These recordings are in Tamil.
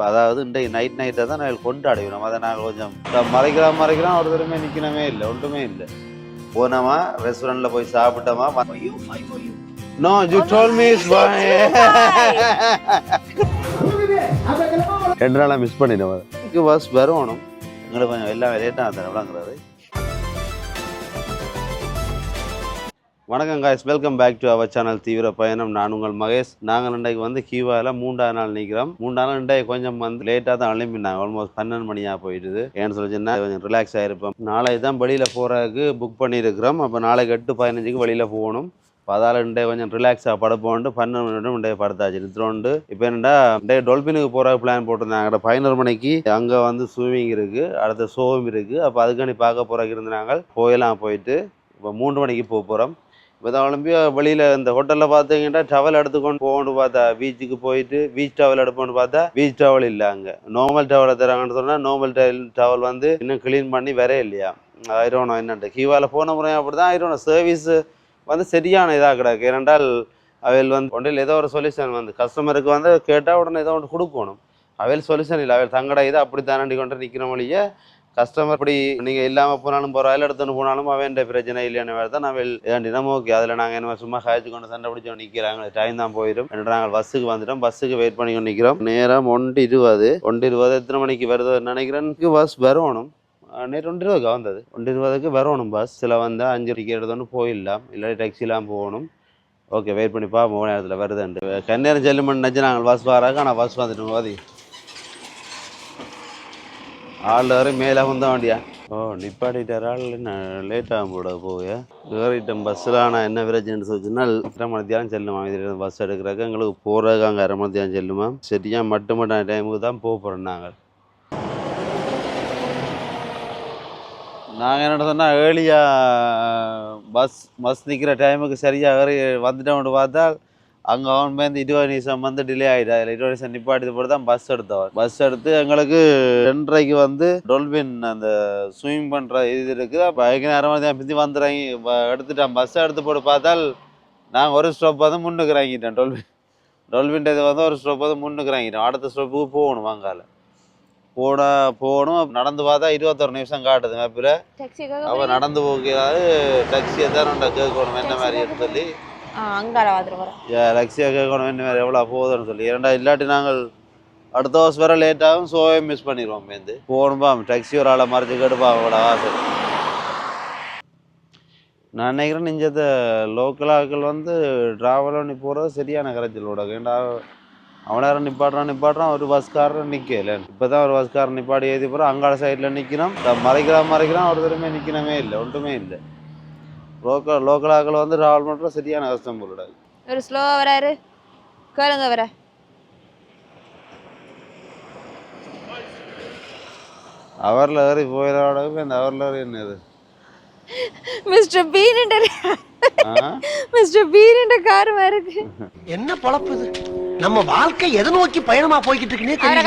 அதாவது இன்றைக்கு நைட்டை தான் நாங்கள் கொண்டாடுவோம். அதை நாங்கள் கொஞ்சம் மறைக்கிறோம் ஒரு தடவை நிற்கணுமே இல்லை, ஒன்றுமே இல்லை. போனோமா ரெஸ்டாரண்ட்ல போய் சாப்பிட்டோமா. No, you told me it's fine. 2 நாளாக மிஸ் பண்ணிட்டோம். பஸ் வரணும் எங்களுக்கு கொஞ்சம் எல்லாம் லேட்டாக அந்த விளங்குறது. வணக்கம் guys, welcome back to our channel தீவிர பயணம். நான் உங்கள் மகேஷ். நாங்கள் இன்றைக்கு வந்து கீவாவில் 3ஆவது நாள் நிற்கிறோம். 3 நாள் இன்றைக்கு கொஞ்சம் வந்து லேட்டாக தான் எழுப்பினாங்க. ஆல்மோஸ்ட் 12 மணியாக போயிடுது. ஏன்னு சொல்லிச்சுன்னா கொஞ்சம் ரிலாக்ஸ் ஆகிருப்போம். நாளைக்கு தான் வெளியில் போகிறதுக்கு புக் பண்ணியிருக்கிறோம். அப்போ நாளைக்கு 8:15 வெளியில் போகணும். அதால் இன்றைய கொஞ்சம் ரிலாக்ஸாக படுப்போண்டு 12 மணி இன்றைய படுத்தாச்சு நிறுத்தோண்டு. இப்போ என்னடா இன்றைய டொல்பினுக்கு போகிற பிளான் போட்டிருந்தாங்க. 11 மணிக்கு அங்கே வந்து ஸ்விம்மிங் இருக்குது, அடுத்த ஷோவும் இருக்குது. அப்போ அதுக்காண்டி பார்க்க போகிறதுக்கு இருந்தாங்க. போயெல்லாம் போயிட்டு இப்போ 3 மணிக்கு போக போகிறோம். இப்போ தான் ஒலிம்பியா வெளியில் இந்த ஹோட்டலில் பார்த்தீங்கன்னா டவல் எடுத்துக்கொண்டு போகணுன்னு பார்த்தா பீச்சுக்கு போயிட்டு பீச் டவல் எடுப்போன்னு பார்த்தா பீச் டவல் இல்லை. அங்கே நார்மல் டவலை தராங்கன்னு சொன்னால் நார்மல் டவல் வந்து இன்னும் க்ளீன் பண்ணி வரே இல்லையா. ஆயிரோணும் என்னட்டு கீவாவில் போன முறையும் அப்படி தான் ஆயிரோணும். சர்வீஸ் வந்து சரியான இதாக கிடக்கு. ஏனென்றால் அவையில் வந்து ஒன்றில் ஏதோ ஒரு சொல்யூஷன் வந்து கஸ்டமருக்கு வந்து கேட்டால் உடனே ஏதோ ஒன்று கொடுக்கணும். அவையில் சொல்யூஷன் இல்லை. அவையில் தங்கடா இதை அப்படி தானண்டி கொண்டு நிற்கிற மொழியே கஸ்டமர் இப்படி நீங்கள் இல்லாமல் போனாலும் போகிறாயில் எடுத்துன்னு போனாலும் அவன் பிரச்சனை இல்லைன்னு வேறு தான் நான் ஏன்டினா ஓகே. அதில் நாங்கள் என்ன சும்மா காய்ச்சி கொண்டு சண்டை பிடிச்சோம் நிற்கிறாங்க. டைம் தான் போயிடும். நாங்கள் பஸ்ஸுக்கு வந்துட்டோம். பஸ்ஸுக்கு வெயிட் பண்ணி கொண்டு நிற்கிறோம். நேரம் 1:20 எத்தனை மணிக்கு வருது நினைக்கிறேன். பஸ் வரணும். நேற்று 1:20 வந்தது. 1:20 வரணும் பஸ். சில வந்தால் 5:30 எடுத்தோன்னு போயிடலாம், இல்லாட்டி டாக்ஸிலாம் போகணும். ஓகே, வெயிட் பண்ணி பார்ப்போம் நேரத்தில் வருதுன்ட்டு. கண்ணேரம் செல்லுமன்னு நினச்சி நாங்கள் பஸ் வராங்க. ஆனால் பஸ் வந்துட்டு போதி ஆள் வேறு மேலே வந்தா வண்டியா. நிப்பாட்டிட்டார் ஆள். லேட் ஆகும் போட போக ஏறிட்டோம் பஸ்ஸில். ஆனால் என்ன பிரச்சனைன்னு சொல்லிச்சுன்னா 2 மணி தியானம் செல்லுமா. இது பஸ் எடுக்கிறக்கு எங்களுக்கு போகிறதுக்கு அங்கே 1/2 மணி தியானம் செல்லுமா. சரியாக மட்டும் டைமுக்கு தான் போக போகிறோம். நாங்கள் என்ன சொன்னால் ஏர்லியாக பஸ் நிற்கிற டைமுக்கு சரியாக ஏறி வந்துட்டோம்னு பார்த்தா அங்கே அவன் வந்து 20 நிமிஷம் வந்து டிலே ஆகிட்டா. 20 நிமிஷம் நிப்பாட்டி போட்டு தான் பஸ் எடுத்தவன். பஸ் எடுத்து எங்களுக்கு 2:30 வந்து டொல்பின் அந்த ஸ்விமிங் பண்ணுற இது இருக்குது. பயங்கர 1/2 மணி தான் பிந்தி வந்துடுறாங்க. எடுத்துட்டான் பஸ்ஸை எடுத்து போட்டு பார்த்தால் நாங்கள் ஒரு ஸ்டாப் வந்து முன்னுக்கு இறங்கிட்டேன். டொல்பின் இது வந்து ஒரு ஸ்டாப் வந்து முன்னுக்கு இறங்கிட்டோம். அடுத்த ஸ்டாப்புக்கு போகணும். வாங்கால போகணும். நடந்து பார்த்தா 21 நிமிஷம் காட்டுது மேப்பில். அவன் நடந்து போகிறது டாக்ஸியை தான் நம்ம கேட்கணும் என்ன மாதிரி சொல்லி லக்ஸியா கேட்கணும் என்ன மாதிரி எவ்வளோ போகுதுன்னு சொல்லி. ஏன்டா இல்லாட்டி நாங்கள் அடுத்த வருஷம் வர லேட்டாகும். ஷோவே மிஸ் பண்ணிடுவோம். வந்து போகணும்பா டாக்ஸி ஒரு ஆளை மறைச்சி கேட்டுப்பா அவங்களோட ஆசை. நான் நினைக்கிறேன் இஞ்சத்த லோக்கல் ஆட்கள் வந்து ட்ராவல் பண்ணி போகிறது சரியான கரைச்சலோட. ஏன்டா அவனாரும் நிப்பாட்டுறான் ஒரு பஸ்காரன் நிற்கல. இப்போ தான் ஒரு பஸ்காரன் நிப்பாடி ஏற்றி போகிறோம். அங்காள சைடில் நிற்கணும். மறைக்கிறான் ஒரு தடவை நிற்கணுமே இல்லை, ஒன்றுமே இல்லை. லோக்கல் ஆக்கள் வந்து ட்ராவல் பண்ணுற சரியான கஷ்டம் போல. ஒரு ஸ்லோவாக வராரு கேளுங்க வர. அவரில் ஏறி போயிடாட இந்த அவரில் ஏறி என்னது மிஸ்டர் பீன் கார் வருது. என்ன பொழப்பு இது? நம்ம வாழ்க்கை எதை நோக்கி பயணமா போய்கிட்டு இருக்குன்னே தெரியல.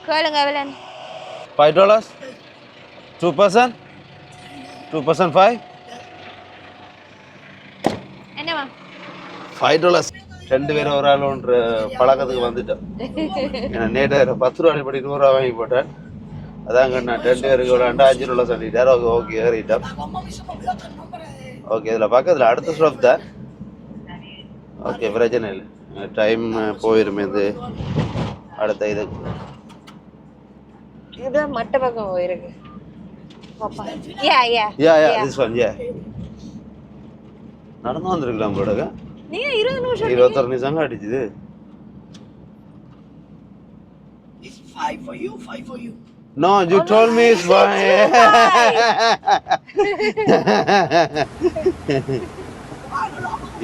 கேளுங்க அவளன். $5 2 person 5 என்னமா $5 2 பேரும் ஒரு ஆள் ஒன்று பழக்கத்துக்கு வந்துட்டோம். ஏன்னா நேற்று 10 ரூபா படி 100 ரூபா வாங்கி போட்டேன். அதாங்க நான் 2 பேருக்கு விளாண்டா $5 சொல்லிட்டார். ஓகே ஏறிட்டோம். ஓகே இதில் பக்கத்தில் அடுத்த ஸ்டாப் தான். ஓகே பிரச்சனை இல்லை. டைம் போயிருமே. இது அடுத்த இதுக்கு இது மட்ட பக்கம் போயிருக்கு. நடந்து வந்துருக்கலாம் கூட. நீங்க 21 நிமிஷம் அடிச்சுது. No, you told me it's fine.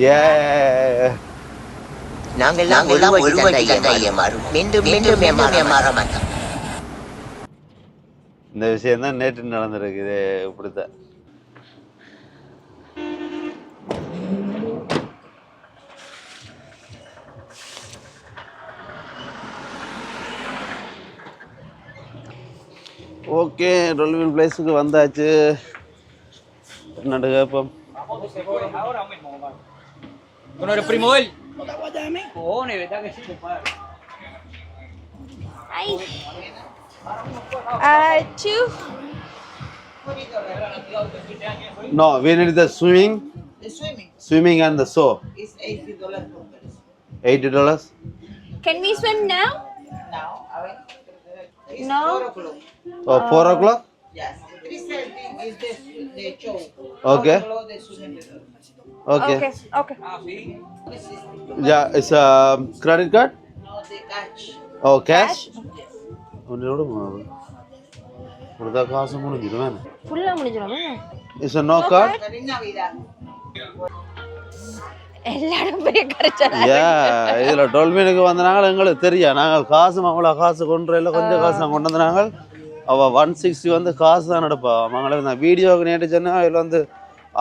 Yeah. நாங்கள் ஒரு வழி மீண்டும் ஏமாற மாட்டோம். இந்த விஷயம் தான் நேற்று நடந்திருக்குது. இப்படித்தான் ஓகே. டொல்பின் பிளேஸுக்கு வந்தாச்சு. என்னட்டு கேட்போம். Uno de los primos de él. Cojones, ¿verdad que sí, compadre? Ay. 2. No, we need the swimming. The swimming Swimming and the soap. is $80 per person. $80. Can we swim now? Now, a ver, it's No. 4 o'clock. Oh, 4 o'clock? Yes, 3:30 is the show. Okay. 4 o'clock the swimming. Okay. Okay. Ah, sí. This is Yeah, it's a credit card? no the catch. Oh, cash? Yes. உன்னோட கொடுத்தா காசு முடிஞ்சிடும் ஃபுல்லா முடிஞ்சிரும். It's a no card? Pero en Navidad. எல்லாரும் பெரிய கரைச்சலா. இதுல டொல்பினுக்கு வந்தாங்க எங்களுக்கு தெரியும் நாங்கள் காசு அவ்வளோ காசு கொண்டு இல்லை கொஞ்சம் காசு நாங்கள் கொண்டு வந்தாங்க அவள் 160 வந்து காசு தான் எடுப்பா அவங்களுக்கு நான் வீடியோவுக்கு நேற்று சொன்னால் அதில் வந்து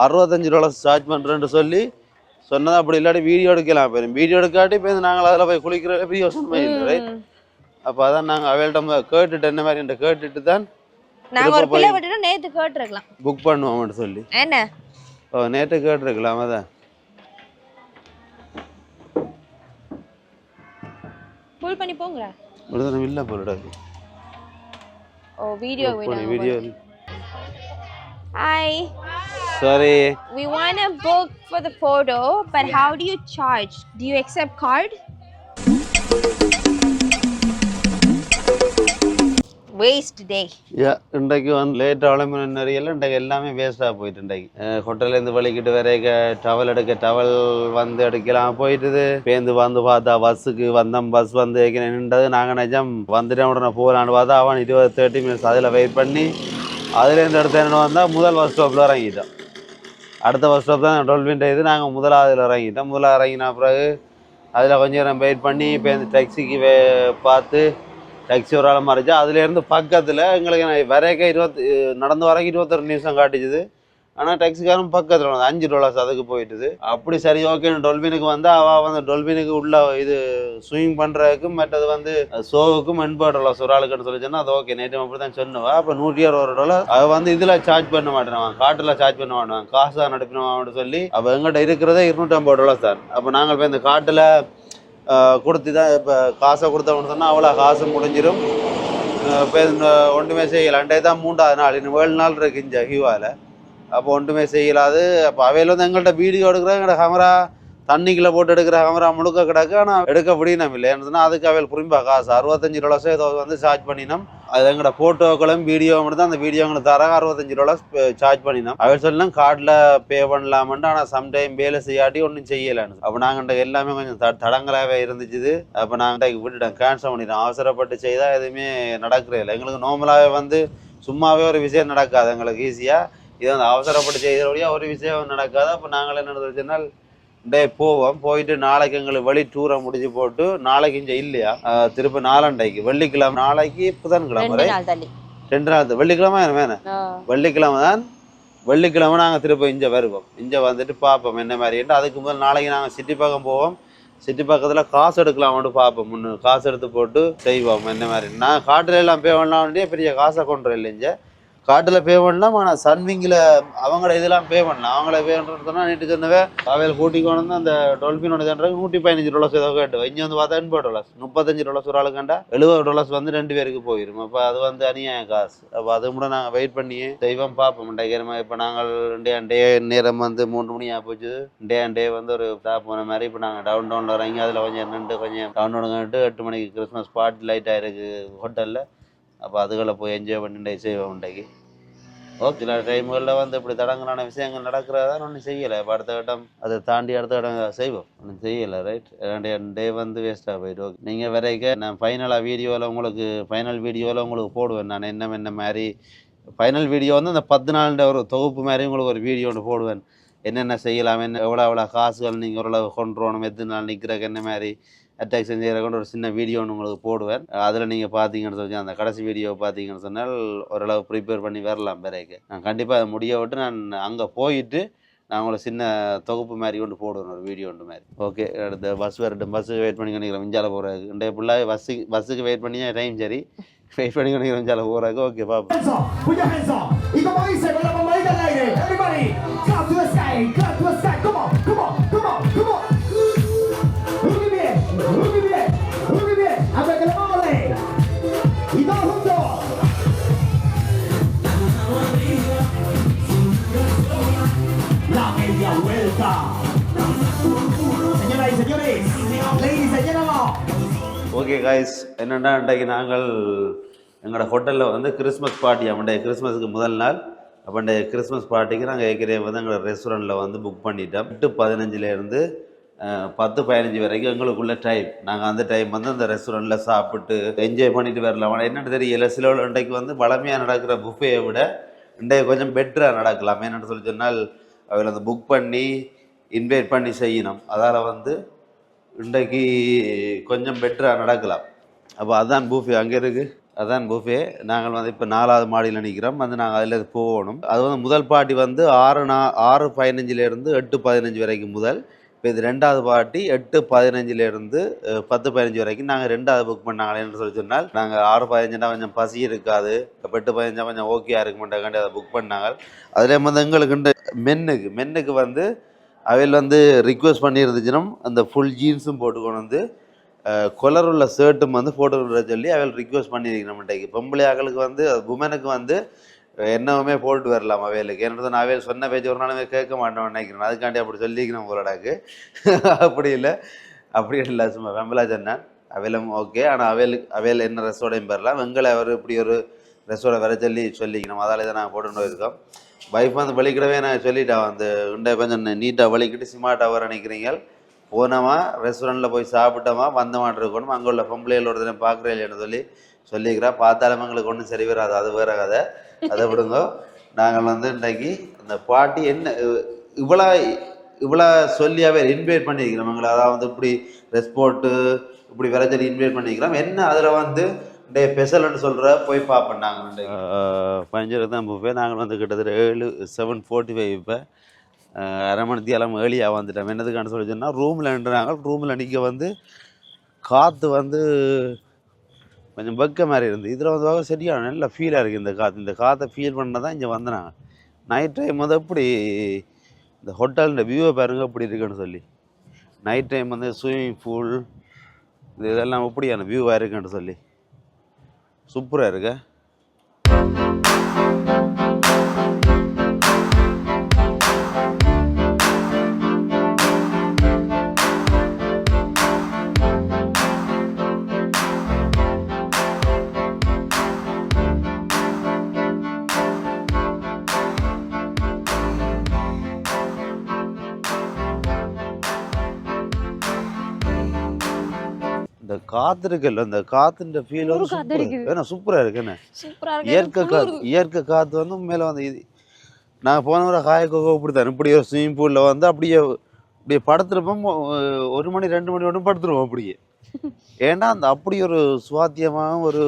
$65 சார்ஜ் பண்ணுறேன்னு சொல்லி சொன்னது அப்படி இல்லாட்டி வீடியோ எடுக்கலாம் போயிடும் வீடியோ எடுக்காட்டி இப்போ நாங்கள் அதில் போய் குளிக்கிற வீடியோ சொன்ன ரைட் அப்போ அதான் நாங்கள் அவள்கிட்ட கேட்டுட்டு என்ன மாதிரி கேட்டுட்டு தான் நாங்க ஒரு பிள்ளை விட்டுட்டு நேத்து கேட்டிருக்கலாம். புக் பண்ணுவோம்னு சொல்லி என்ன? ஓ நேற்று கேட்டிருக்கலாம் அதான் ஃபுல் பண்ணி போங்க. விடுதலை இல்லை போடாது ஓ video video Hi. Sorry. We want to book for the photo, but how do you charge? Do you accept card? Waste day. இன்றைக்கு வந்து லேட்டாக விளம்பர நிறையெல்லாம் இன்றைக்கு எல்லாமே வேஸ்ட்டாக போயிட்டு இன்றைக்கு ஹோட்டல்லேருந்து வலிக்கிட்டு வரைக்க டவல் எடுக்க டவல் வந்து எடுக்கலாம் போயிட்டுது பேருந்து வந்து பார்த்தா பஸ்ஸுக்கு வந்தோம் பஸ் வந்து நின்றது நாங்கள் நிஜம் வந்துட்டேன் உடனே போகலான்னு பார்த்தா அவன் 30 minutes அதில் வெயிட் பண்ணி அதுலேருந்து எடுத்து என்ன வந்தால் முதல் பஸ் ஸ்டாப்பில் இறங்கிட்டோம் அடுத்த பஸ் ஸ்டாப் தான் டொல்பின் இது நாங்கள் முதலாவதில் இறங்கிட்டோம் முதலாக இறங்கின பிறகு அதில் கொஞ்சம் நேரம் வெயிட் பண்ணி இப்போ இந்த டாக்ஸிக்கு பார்த்து டாக்ஸி ஒரு ஆள் மாறிச்சு அதுலேருந்து பக்கத்தில் எங்களுக்கு வரைக்க நடந்து வரைக்கும் 21 நிமிஷம் காட்டிச்சுது ஆனால் டாக்ஸிக்காரன் பக்கத்தில் $5 அதுக்கு போயிட்டுது அப்படி சரி ஓகேன்னு டொல்பினுக்கு வந்து அவள் வந்து டொல்பினுக்கு உள்ள இது ஸ்விமிங் பண்ணுறதுக்கும் மற்றது வந்து ஷோவுக்கும் $80 ஒரு ஆளுக்குன்னு சொல்லிச்சுன்னா அது ஓகே நேற்று அப்படி தான் சொன்னவா அப்போ $160 அவள் வந்து இதில் சார்ஜ் பண்ண மாட்டேன் காட்டில் சார்ஜ் பண்ண மாட்டேன் காசு தான் அனுப்பினவான்னு சொல்லி அப்போ எங்கிட்ட இருக்கிறதே $250 தான் அப்போ நாங்கள் இப்போ இந்த காட்டில் கொடுத்து தான் இப்போ காசை கொடுத்தவன்னு சொன்னால் அவ்வளோ காசு முடிஞ்சிடும் இப்போ ஒன்றுமே செய்யலை அண்டே தான் 3ஆவது நாள் இன்னும் 7 நாள் இருக்குது இங்கே ஹியூவாவில் அப்போ ஒன்றுமே செய்யலாது அப்போ அவையில் வந்து எங்கள்கிட்ட வீடியோ எடுக்கிற எங்களோட கேமரா தண்ணிக்குள்ளே போட்டு எடுக்கிற கேமரா முழுக்க கிடக்கு ஆனால் எடுக்க முடியணும் இல்லை ஏன்னு சொன்னால் அதுக்கு அவையில் புரிம்பா காசு $65 ஏதோ வந்து சார்ஜ் பண்ணினோம் அது எங்களோட ஃபோட்டோக்களும் வீடியோ மட்டும் தான் அந்த வீடியோ எங்களுக்கு தர $65 சார்ஜ் பண்ணினோம் அவையில் சொல்லலாம் கார்டில் பே பண்ணலாமன்ட்டு ஆனால் சம்டைம் வேலை செய்யாட்டி ஒன்றும் செய்யலைன்னு அப்போ நாங்கள் எல்லாமே கொஞ்சம் தடங்களாகவே இருந்துச்சு அப்போ நாங்கள் விட்டுட்டோம் கேன்சல் பண்ணிட்டோம் அவசரப்பட்டு செய்தால் எதுவுமே நடக்கிறே இல்லை எங்களுக்கு நார்மலாகவே வந்து சும்மாவே ஒரு விஷயம் நடக்காது எங்களுக்கு ஈஸியாக இது வந்து அவசரப்பட்டு செய்கிறபடியாக ஒரு விஷயம் நடக்காது அப்போ நாங்கள் என்ன சொன்னால் டே போவோம் போயிட்டு நாளைக்கு எங்களுக்கு வெளி டூரை முடிச்சு போட்டு நாளைக்கு இங்கே இல்லையா திருப்பி நாளண்டைக்கு வெள்ளிக்கிழமை நாளைக்கு புதன்கிழமை 2 நாள் வெள்ளிக்கிழமை வேணும் வெள்ளிக்கிழமை தான் வெள்ளிக்கிழமை நாங்கள் திருப்பி இங்கே வருவோம் இங்கே வந்துட்டு பார்ப்போம் என்ன மாதிரின்ட்டு அதுக்கு முதல் நாளைக்கு நாங்கள் சிட்டி பக்கம் போவோம் சிட்டி பக்கத்தில் காசு எடுக்கலாம்னு பார்ப்போம் முன்னு காசு எடுத்து போட்டு செய்வோம் என்ன மாதிரி நான் காட்டில் எல்லாம் பே பண்ணலாம்னே பெரிய காசை கொண்டு இல்லை இங்கே காட்டில் பே பண்ணலாம் ஆனால் சன்விங்கில் அவங்கள இதெல்லாம் பே பண்ணலாம் அவங்கள பே பண்ணுறதுன்னு சொன்னால் நேற்று சொன்னவே அவையில் கூட்டி கொண்டு வந்து அந்த டொல்பினோட தண்டை $115 ஏதோ கேட்டு இங்கே வந்து பார்த்தா $80 $35 ஒரு ஆளுக்காண்டா $70 வந்து 2 பேருக்கு போயிடும் அப்போ அது வந்து அநியாயம் காசு அப்போ அது கூட நாங்கள் வெயிட் பண்ணியே தெய்வம் பார்ப்போம் டேக்கிரமாக இப்போ நாங்கள் டே நேரம் வந்து 3 மணி போச்சு டே வந்து ஒரு டாப் போன மாதிரி இப்போ நாங்கள் டவுனில் இறங்கி அதில் கொஞ்சம் நின்று கொஞ்சம் டவுன் 8 மணிக்கு கிறிஸ்மஸ் ஸ்பாட் லைட் ஆகிருக்கு ஹோட்டலில் அப்போ அதுகளை போய் என்ஜாய் பண்ணிட்டு செய்வோம் இன்றைக்கு ஓகே சில டைம்களில் வந்து இப்படி தடங்கலான விஷயங்கள் நடக்கிறதா ஒன்றும் செய்யலை இப்போ அடுத்த கட்டம் அதை தாண்டி அடுத்த கட்டம் செய்வோம் ஒன்றும் செய்யலை ரைட் 2 டே வந்து வேஸ்ட்டாக போயிட்டு ஓகே நீங்கள் வரைக்கும் நான் ஃபைனல் வீடியோவில் உங்களுக்கு போடுவேன் நான் என்ன மாதிரி ஃபைனல் வீடியோ வந்து அந்த 10 நாள் ஒரு தொகுப்பு மாதிரி உங்களுக்கு ஒரு வீடியோ ஒன்று போடுவேன் என்னென்ன செய்யலாம் எவ்வளோ காசுகள் நீங்கள் ஓரளவு கொண்டு வரணும் எத்தனை நாள் நிற்கிறக்கு என்ன மாதிரி அட்டாக் செஞ்சுக்கிறக்கு ஒரு சின்ன வீடியோ ஒன்று உங்களுக்கு போடுவேன் அதில் நீங்கள் பார்த்தீங்கன்னு சொல்லி அந்த கடைசி வீடியோ பார்த்தீங்கன்னு சொன்னால் ஓரளவு ப்ரிப்பேர் பண்ணி வரலாம் பிறகு நான் கண்டிப்பாக அதை முடிய விட்டு நான் அங்கே போயிட்டு நான் உங்களுக்கு சின்ன தொகுப்பு மாதிரி ஒன்று போடுவேன் ஒரு வீடியோ ஒன்று மாதிரி ஓகே அடுத்த பஸ் வரட்டும் பஸ்ஸுக்கு வெயிட் பண்ணி நினைக்கிறேன் மிஞ்சால போகிறதுக்கு இன்றைய ஃபுல்லாக பஸ்ஸுக்கு வெயிட் பண்ணி டைம் சரி வெயிட் பண்ணி நினைக்கிறேன் மிஞ்சால போகிறதுக்கு ஓகே பாப்பா ஓகே காய்ஸ், என்னென்னா இன்றைக்கு நாங்கள் எங்களோட ஹோட்டலில் வந்து கிறிஸ்மஸ் பார்ட்டி, அவன்டைய கிறிஸ்மஸுக்கு முதல் நாள். அப்போ கிறிஸ்மஸ் பார்ட்டிக்கு நாங்கள் ஏற்கனவே வந்து எங்களோட ரெஸ்டாரண்ட்டில் வந்து புக் பண்ணிட்டோம். 8:15 10-15 வரைக்கும் எங்களுக்குள்ள டைம். நாங்கள் அந்த டைம் வந்து அந்த ரெஸ்டாரண்ட்டில் சாப்பிட்டு என்ஜாய் பண்ணிட்டு வரலாம். ஆனால் என்னென்னு தெரியல, சில இன்றைக்கு வந்து வளமையாக நடக்கிற புஃபேயை விட இன்றைக்கு கொஞ்சம் பெட்டராக நடக்கலாம். என்னென்னு சொல்லி சொன்னால் அவர்கள் அந்த புக் பண்ணி இன்வைட் பண்ணி செய்யணும். அதால் வந்து இன்றைக்கு கொஞ்சம் பெட்டராக நடக்கலாம். அப்போ அதுதான் பூஃபே அங்கே இருக்குது, அதுதான் பூஃபே. நாங்கள் வந்து இப்போ 4வது மாடியில் நிற்கிறோம். வந்து நாங்கள் அதில் போகணும். அது வந்து முதல் பார்ட்டி வந்து 6:15 8:15 வரைக்கும் முதல். இப்போ இது 2வது பார்ட்டி 8:15 10:15 வரைக்கும். நாங்கள் 2வது புக் பண்ணாங்களே என்று சொல்லி சொன்னால், நாங்கள் 6:15 கொஞ்சம் பசி இருக்காது, 8:15 கொஞ்சம் ஓகேயா இருக்க மாட்டாக்காண்டி அதை புக் பண்ணாங்க. அதில் வந்து எங்களுக்கு மென்னுக்கு வந்து அவையில் வந்து ரிக்வெஸ்ட் பண்ணியிருந்துச்சுன்னா அந்த ஃபுல் ஜீன்ஸும் போட்டுக்கொண்டு வந்து கொலர் உள்ள ஷர்ட்டும் வந்து போட்டுக்கிற சொல்லி அவையில் ரிக்வெஸ்ட் பண்ணியிருக்கிறோம். இன்றைக்கு பொம்பளை ஆக்களுக்கு வந்து உமனுக்கு வந்து என்னவுமே போட்டு வரலாம் அவைகளுக்கு. ஏன்னா நான் அவையில் சொன்ன பேச்சு ஒரு நாளுமே கேட்க மாட்டோம்னு நினைக்கிறேன். அதுக்காண்டி அப்படி சொல்லிக்கிறோம் போலடாக்கு. அப்படி இல்லை சும்மா வெம்பலா சொன்னேன். அவையிலும் ஓகே. ஆனால் அவையில் என்ன ரெஸ்டோடையும் பெறலாம். எங்களை அவர் இப்படி ஒரு ரெஸ்டோட வர சொல்லிக்கணும். அதால் இதை நாங்கள் போட்டு இருக்கோம். வைஃப் வந்து வலிக்கிடவே நான் சொல்லிட்டேன், வந்து உண்டை கொஞ்சம் நீட்டாக வலிக்கிட்டு சிமாட்டாக வர நினைக்கிறீங்க. போனோமா ரெஸ்டாரண்ட்டில் போய் சாப்பிட்டோமா வந்தமாட்டு இருக்கணும். அங்கே உள்ள பொம்பளைகளோட தினம் பார்க்குறேன் இல்லைன்னு சொல்லிக்கிறா. பார்த்தாலும் எங்களுக்கு ஒன்றும் சரி வராது, அது வேற கதை, அதை விடுங்க. நாங்கள் வந்து இன்றைக்கு அந்த பார்ட்டி என்ன இவ்வளோ சொல்லியாவே இன்வைட் பண்ணியிருக்கிறோம் எங்களை. அதாவது இப்படி ரெஸ்போர்ட்டு இப்படி வர சொல்லி இன்வைட் பண்ணிக்கிறோம். என்ன அதில் வந்து ஸ்பெஷல்னு சொல்கிற போய் பார்ப்போம். நாங்கள் 15 தான் போய் நாங்கள் வந்து கிட்டத்தட்ட 7:45 இப்போ அரை மணி எல்லாம் ஏர்லியாக வந்துட்டோம். என்னதுக்கான சொல்லி சொன்னால் ரூமில் நின்றுறாங்க. ரூமில் நிற்க வந்து காற்று வந்து கொஞ்சம் வெக்க மாதிரி இருந்து. இதில் வந்து சரியான நல்ல ஃபீலாக இருக்குது. இந்த காற்றை ஃபீல் பண்ண தான் இங்கே வந்தாங்க. நைட் டைம் வந்து எப்படி இந்த ஹோட்டல் வியூவை பாருங்க எப்படி இருக்குன்னு சொல்லி. நைட் டைம் வந்து ஸ்விம்மிங் பூல் இதெல்லாம் எப்படியான வியூவாக இருக்குன்னு சொல்லி சூப்பராக இருக்கு. இந்த காத்து இருக்குல்ல, இந்த காத்துன்ற ஃபீல் வந்து சூப்பராக இருக்கு. என்ன இயற்கை காற்று வந்து மேலே வந்து இது நாங்கள் போன முறை காயக்கோகோ இப்படி தான் இப்படி ஒரு ஸ்விம்மிங் பூலில் வந்து அப்படியே படுத்துருப்போம். 1 மணி 2 மணி ஒன்று படுத்துருவோம் அப்படியே. ஏன்னா அந்த அப்படி ஒரு சுவாத்தியமாக ஒரு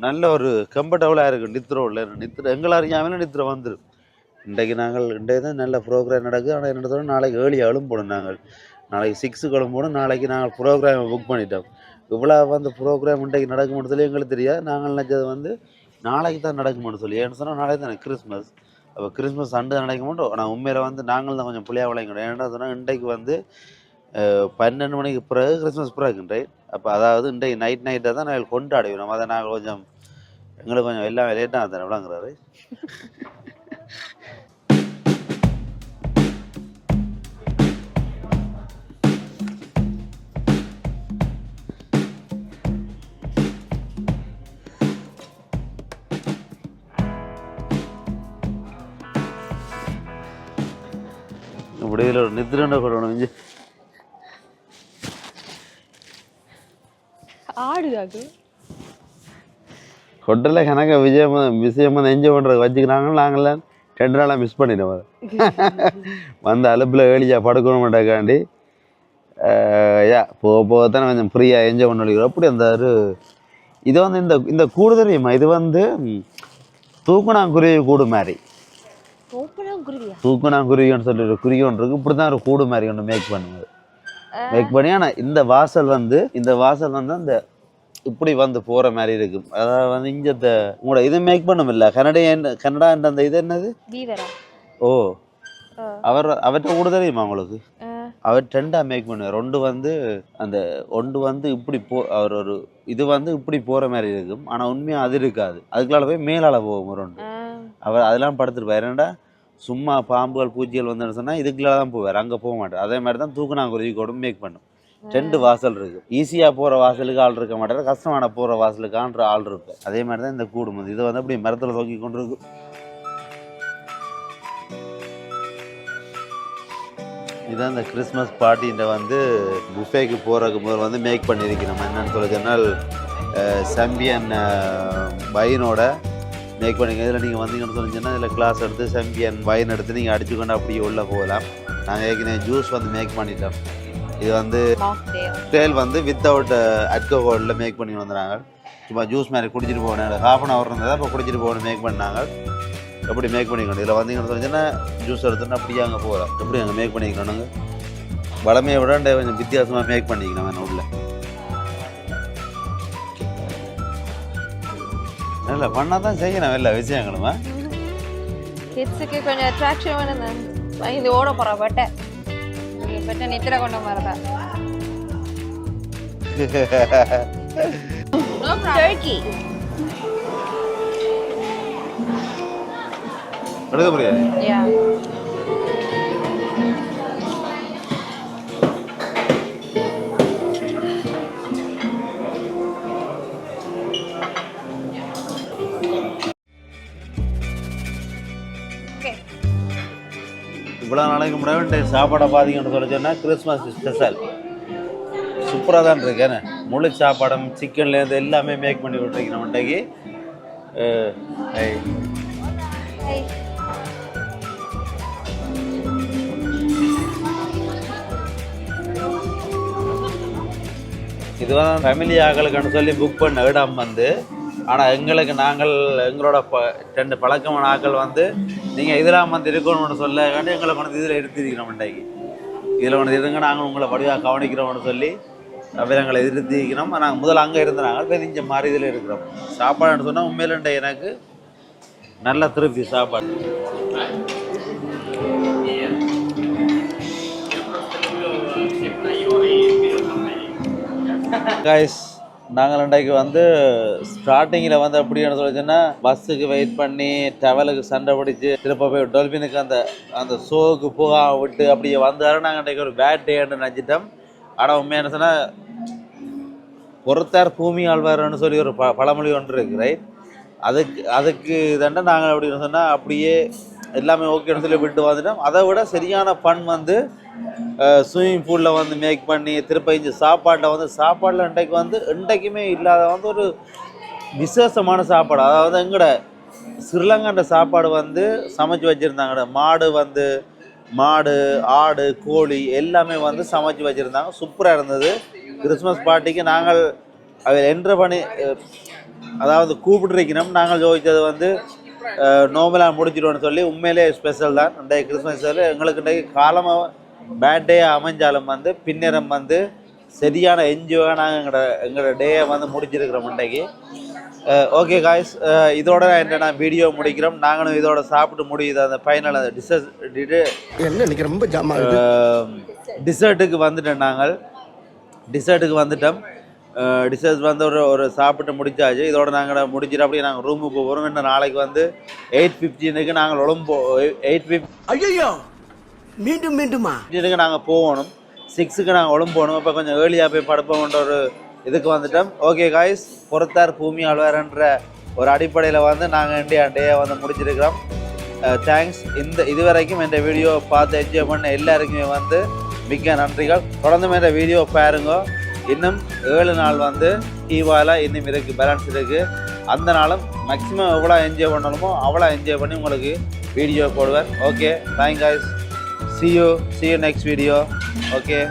நல்ல ஒரு கம்ஃபர்டபுளாக இருக்குது. நித்திர எங்களை அறியாமல் நித்திர வந்துடும். இன்றைக்கு தான் நல்ல ப்ரோக்ராம் நடக்குது. ஆனால் என்ன நாளைக்கு ஏர்லியாக எழும்பணும். நாளைக்கு 6 கிளம்பணும். நாளைக்கு நாங்கள் ப்ரோக்ராமை புக் பண்ணிட்டோம். இவ்வளோ வந்து ப்ரோக்ராம் இன்றைக்கு நடக்கும்னு சொல்லி எங்களுக்கு தெரியாது. நாங்கள் நினச்சது வந்து நாளைக்கு தான் நடக்கும்னு சொல்லி. ஏன்னு சொன்னால் நாளைக்கு தான் கிறிஸ்மஸ். அப்போ கிறிஸ்மஸ் சண்டே நடக்க மாட்டோம். ஆனால் உண்மையில் வந்து நாங்கள் தான் கொஞ்சம் புள்ளியாக விளையாடணும். ஏன்னா சொன்னால் இன்றைக்கு வந்து 12 மணிக்கு பிறகு கிறிஸ்மஸ் பிறகுன்றே. அப்போ அதாவது இன்றைக்கு நைட்டாக தான் நாங்கள் கொண்டாடுவோம். அதை நாங்கள் கொஞ்சம் எங்களுக்கு கொஞ்சம் எல்லாம் லேட்டாக தானே விளங்குறாரு. இப்படி இதில் ஒரு நித்திரண்ட கொள்ளணும். இஞ்சி ஆடுதாக்கு ஹோட்டலில் கணக்க விஷயமா என்ஜாய் பண்ணுறது வச்சுக்கிறாங்க. நாங்களாம் 2 நாளாக மிஸ் பண்ணிட்டோம். அதை வந்து அலுப்பில் ஏழியாக படுக்கணும் மாட்டாக்காண்டி போகத்தானே கொஞ்சம் ஃப்ரீயாக என்ஜாய் பண்ண. அப்படி அந்த இது வந்து இந்த கூடு தெரியுமா, இது வந்து தூக்குனாங்குருவி கூடு மாதிரி. தூக்குனாங்குருவின்னு சொல்லி ஒரு குருவி ஒன்று இருக்கு. இப்படி தான் ஒரு கூடு மாதிரி ஒன்று மேக் பண்ணி. ஆனால் இந்த வாசல் வந்து அந்த இப்படி வந்து போகிற மாதிரி இருக்கும். அதாவது வந்து இங்கே உங்களோட இது மேக் பண்ணும் இல்லை கனடா அந்த இது என்னது ஓ அவர்கிட்ட கூட தெரியுமா உங்களுக்கு? அவர் 2ஆக மேக் பண்ணுவார். ஒன்று வந்து இப்படி அவர் ஒரு இது வந்து இப்படி போகிற மாதிரி இருக்கும். ஆனால் உண்மையாக அது இருக்காது. அதுக்குள்ளால போய் மேலால் போகும். 2 அவர் அதெல்லாம் படுத்துருப்பார். ஏன்னா சும்மா பாம்புகள் பூச்சிகள் வந்துன்னு சொன்னால் இதுக்குள்ள தான் போவார், அங்கே போக மாட்டார். அதே மாதிரி தான் தூக்குநாங்குருவி கூட மேக் பண்ணும். 2 வாசல் இருக்குது. ஈஸியாக போகிற வாசலுக்கு ஆள் இருக்க மாட்டார், கஷ்டமான போகிற வாசலுக்கான்ற ஆள் இருக்கு. அதே மாதிரி தான் இந்த கூடு வந்து இது வந்து அப்படி மரத்தில் தொங்கி கொண்டு இருக்கு. இதுதான் இந்த கிறிஸ்மஸ் பார்ட்டின்ற வந்து புஃபேக்கு போகிறதுக்கு முதல் வந்து மேக் பண்ணியிருக்கிறோம். என்னென்னு சொல்ல சொன்னால் சாம்பியன் வைனோட மேக் பண்ணிக்க. இதில் நீங்கள் வந்தீங்கன்னு சொல்லிச்சுன்னா இதில் கிளாஸ் எடுத்து சாம்பியன் வைன் எடுத்து நீங்கள் அடிச்சுக்கொண்டு அப்படியே உள்ளே போகலாம். நாங்கள் ஏற்கனவே ஜூஸ் வந்து மேக் பண்ணிட்டோம். இது வந்து டேல் வந்து வித்தவுட் அல்கோஹாலில் மேக் பண்ணி வந்துடுறாங்க. சும்மா ஜூஸ் மாதிரி குடிச்சிட்டு போகணும். 1/2 hour இருந்தது, அப்போ குடிச்சிட்டு போகணும் மேக் பண்ணாங்க. எப்படி மேக் பண்ணிக்கணும், இதில் வந்தீங்கன்னு சொல்லிச்சுன்னா ஜூஸ் எடுத்துன்னு அப்படியே அங்கே போகலாம். எப்படி அங்கே மேக் பண்ணிக்கணுங்க, வளமையை விட கொஞ்சம் வித்தியாசமாக மேக் பண்ணிக்கணும் வேணும் உள்ள. இல்லை பண்ணால் தான் செய்யணும் எல்லா விஷயங்களுமா. கிட்ஸுக்கு கொஞ்சம் அட்ராக்ஷன் வேணும். இது ஓட போகிற பட்டை பட்டை நித்திர கொண்ட மாதிரி தான். Turkey. எடுக்க முடியாது. Yeah. இவ்வளோ நாளைக்கு முன்னாடி சாப்பாடை பார்த்தீங்கன்னு சொல்ல சொன்னால் கிறிஸ்மஸ் ஸ்பெஷல் சூப்பராக தான் இருக்கு. ஏன்னா முழு சாப்பாடும் சிக்கன்லேருந்து எல்லாமே மேக் பண்ணி விட்டுருக்கேன் நம்மகிட்டக்கு. இதுதான் ஃபேமிலி ஆக்களுக்குன்னு சொல்லி புக் பண்ண இடம் வந்து. ஆனால் எங்களுக்கு எங்களோட 2 பழக்கமான ஆக்கள் வந்து நீங்கள் இதெல்லாம் வந்து இருக்கணும்னு சொல்ல வேண்டி எங்களை கொண்டு இதில் எடுத்துருக்கிறோம். இன்றைக்கு இதில் கொண்டு இருங்க, நாங்கள் உங்களை படிவாக கவனிக்கிறோம்னு சொல்லி அப்போ எங்களை எதிர்த்திக்கிறோம். நாங்கள் முதல்ல அங்கே இருந்தாங்க, பெரிய மாதிரி இதில் இருக்கிறோம். சாப்பாடுன்னு சொன்னால் உண்மையில எனக்கு நல்ல திருப்தி சாப்பாடு. கைஸ், நாங்கள் இன்றைக்கு வந்து ஸ்டார்டிங்கில் வந்து அப்படின்னு சொல்லிச்சுன்னா பஸ்ஸுக்கு வெயிட் பண்ணி டவலுக்கு சண்டை பிடிச்சி திருப்ப போய் டொல்பினுக்கு அந்த ஷோவுக்கு போக விட்டு அப்படியே வந்தாலும் நாங்கள் இன்றைக்கு ஒரு பேட் டேன்னு நினச்சிட்டோம். ஆனால் உண்மையான சொன்னால் பொறுத்தார் பூமி ஆழ்வார்னு சொல்லி ஒரு பழமொழி ஒன்று இருக்குது, ரைட்? அதுக்கு தண்டை நாங்கள் அப்படின்னு சொன்னால் அப்படியே எல்லாமே ஓகேன்னு சொல்லி விட்டு வந்துட்டோம். அதை விட சரியான ஃபன் வந்து ஸ்விம்மிங் பூலில் வந்து மேக் பண்ணி திருப்ப இஞ்சி சாப்பாட்டில் இன்றைக்கு வந்து இன்றைக்குமே இல்லாத வந்து ஒரு விசேஷமான சாப்பாடு. அதாவது எங்களோட ஸ்ரீலங்காண்ட சாப்பாடு வந்து சமைச்சு வச்சுருந்தாங்க. மாடு ஆடு கோழி எல்லாமே வந்து சமைச்சு வச்சுருந்தாங்க. சூப்பராக இருந்தது. கிறிஸ்மஸ் பார்ட்டிக்கு நாங்கள் அதில் என்ட்ரு பண்ணி அதாவது கூப்பிட்டுருக்கணும். நாங்கள் ஜோதிச்சது வந்து நோம்பலாக முடிச்சிடுவோன்னு சொல்லி உண்மையிலே ஸ்பெஷல் தான் இன்றைய கிறிஸ்மஸ். எங்களுக்கு இன்றைக்கு காலமாக பேட்டே அமைஞ்சாலும் வந்து பின்னரம் வந்து சரியான என்ஜாயாக நாங்கள் எங்களோட டேயை வந்து முடிச்சிருக்கிறோம் இன்றைக்கு. ஓகே காய்ஸ், இதோட நான் வீடியோ முடிக்கிறோம். நாங்களும் இதோட சாப்பிட்டு முடியுது. அந்த ஃபைனல் அந்த டிசர்ட்டுக்கு வந்துட்டோம். நாங்கள் டிசர்ட்டுக்கு வந்துட்டோம். டிசர்ட் வந்து ஒரு சாப்பிட்டு முடிச்சாச்சு. இதோட நாங்கள் முடிச்சிட்டு அப்படியே நாங்கள் ரூமுக்கு போகிறோம். இன்னும் நாளைக்கு வந்து 8:15 நாங்கள் ஐயோ மீண்டுமா நாங்கள் போகணும். 6 நாங்கள் ஒழும்போகணும். இப்போ கொஞ்சம் ஏர்லியாக போய் படுப்போம்ன்ற ஒரு இதுக்கு வந்துட்டோம். ஓகே காய்ஸ், பொறுத்தார் பூமி ஆழ்வார்ன்ற ஒரு அடிப்படையில் வந்து நாங்கள் இந்தியா டேயை வந்து முடிச்சிருக்கிறோம். தேங்க்ஸ். இதுவரைக்கும் இந்த வீடியோ பார்த்து என்ஜாய் பண்ண எல்லாருக்குமே வந்து மிக்க நன்றிகள். தொடர்ந்து இந்த வீடியோ பாருங்க. இன்னும் 7 நாள் வந்து ஈவால இன்னும் இருக்குது, பேலன்ஸ் இருக்குது. அந்த நாளும் மேக்ஸிமம் எவ்வளோ என்ஜாய் பண்ணணுமோ அவ்வளோ என்ஜாய் பண்ணி உங்களுக்கு வீடியோ போடுவேன். Okay, thank guys. See you next video. Okay.